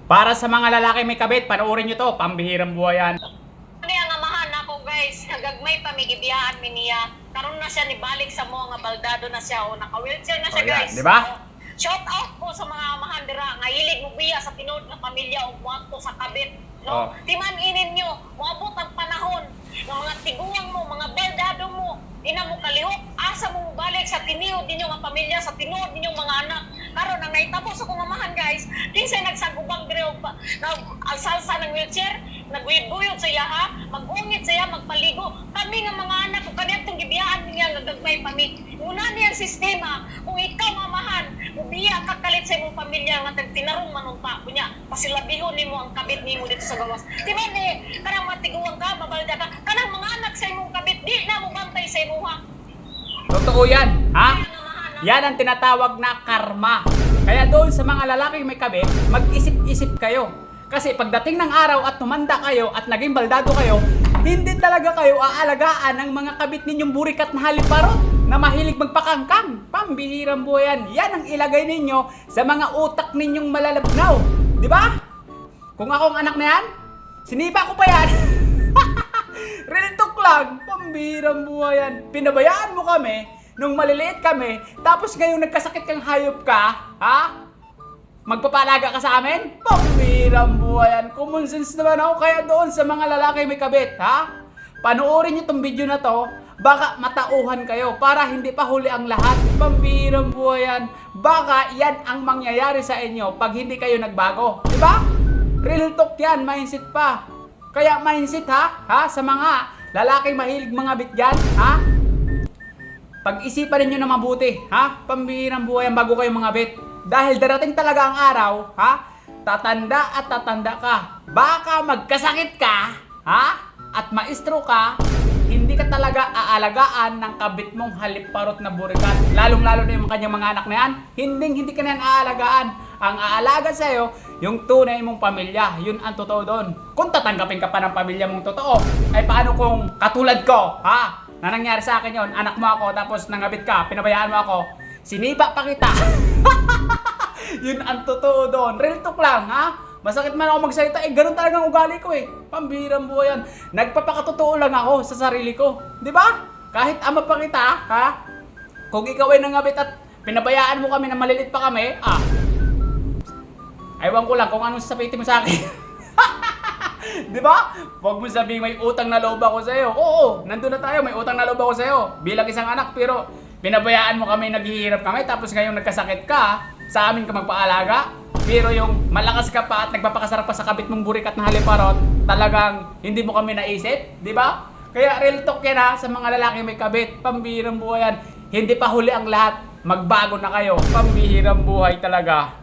Para sa mga lalaki may kabit, panoorin nyo to, pambihirang buhay yan. Ano yung amahan ako guys, nagagmay pa may gibiyaan mi niya. Karon na siya nibalik sa mo nga baldado na siya o naka-wheelchair na siya guys. Di ba? Shout out po sa mga amahan dira nga hilig mo biya sa tinuod nga pamilya o muadto sa kabit. No? Timan inin nyo, moabot ang panahon ng mga tiguang mo, mga baldado mo, ina mo kalihok, asa mo balik sa tiniod ninyo nga pamilya, sa tinuod ninyong mga anak. Karon ang naitapos akong amahan guys, kinsay nagsagubang dire og ang salsa ng wheelchair, naguyod-guyod sa iya ha, magungit sa iya, magpaligo. Kami nga mga anak ko kaniyang gibiyaan niya nagagmay pami. Una niyang sistema, kung ikaw mamahan, ubiya ka kalit sa imong pamilya nga tagtinarong manunta kunya, pasilabihon nimo ang kabit nimo dito sa gawas. Di ba ni, kanang matiguang ka, mabalda ka, kanang mga anak sa imong kabit, di na mo bantay sa imong ha. Totoo yan, ha? Yan ang tinatawag na karma. Kaya doon sa mga lalaking may kabit, mag-isip-isip kayo. Kasi pagdating ng araw at tumanda kayo at naging baldado kayo, hindi talaga kayo aalagaan ng mga kabit ninyong burikat na haliparot na mahilig magpakangkang. Pambihirang buhay yan. Yan ang ilagay ninyo sa mga utak ninyong malalabnaw. Di ba? Kung ako ang anak na yan, sinipa ko pa yan. Real talk lang. Pambihirang buhay yan. Pinabayaan mo kami nung maliliit kami, tapos ngayong nagkasakit kang hayop ka, ha? Magpapalaga ka sa amin? Pambihirang buhay yan. Common sense naman ako. Kaya doon sa mga lalaki may kabit, ha? Panoorin nyo tong video na to, baka matauhan kayo para hindi pa huli ang lahat. Pambihirang buhay yan. Baka yan ang mangyayari sa inyo pag hindi kayo nagbago. Diba? Real talk yan, mindset pa. Kaya mindset ha? Sa mga lalaking mahilig mga bityan, ha? Pag-isipan ninyo na mabuti, ha? Pambihirang buhay yan bago kayo mga bit. Dahil darating talaga ang araw, ha? Tatanda at tatanda ka. Baka magkasakit ka, ha? At maestro ka, hindi ka talaga aalagaan ng kabit mong halip-parot na burikat. Lalong-lalo na yung kanyang mga anak na yan, hindi ka na yan aalagaan. Ang aalaga sa'yo, yung tunay mong pamilya. Yun ang totoo doon. Kung tatanggapin ka pa ng pamilya mong totoo, ay paano kung katulad ko, ha? Na nangyari sa akin yon, anak mo ako, tapos nangabit ka, pinabayaan mo ako, sinipa pa kita. Yun ang totoo doon. Real talk lang, ha? Masakit man ako magsalita, ganun talagang ugali ko eh. Pambihirang buhay yan. Nagpapakatotoo lang ako sa sarili ko. Di ba? Kahit ama pa kita, ha? Kung ikaw ay nangabit at pinabayaan mo kami na malilit pa kami, aywan ko lang kung anong sasabihin mo sa akin. Di ba? Huwag mo sabihin may utang na loob ako sa'yo. Oo, nandun na tayo, may utang na loob ako sa'yo bilang isang anak, pero pinabayaan mo kami, naghihirap kami, tapos ngayong nagkasakit ka, sa amin ka magpaalaga, pero yung malakas ka pa at nagpapakasarap pa sa kabit mong burikat na haliparot, talagang hindi mo kami naisip, di ba? Kaya real talk yan ha, sa mga lalaki may kabit, pambihirang buhay yan. Hindi pa huli ang lahat, magbago na kayo, pambihirang buhay talaga.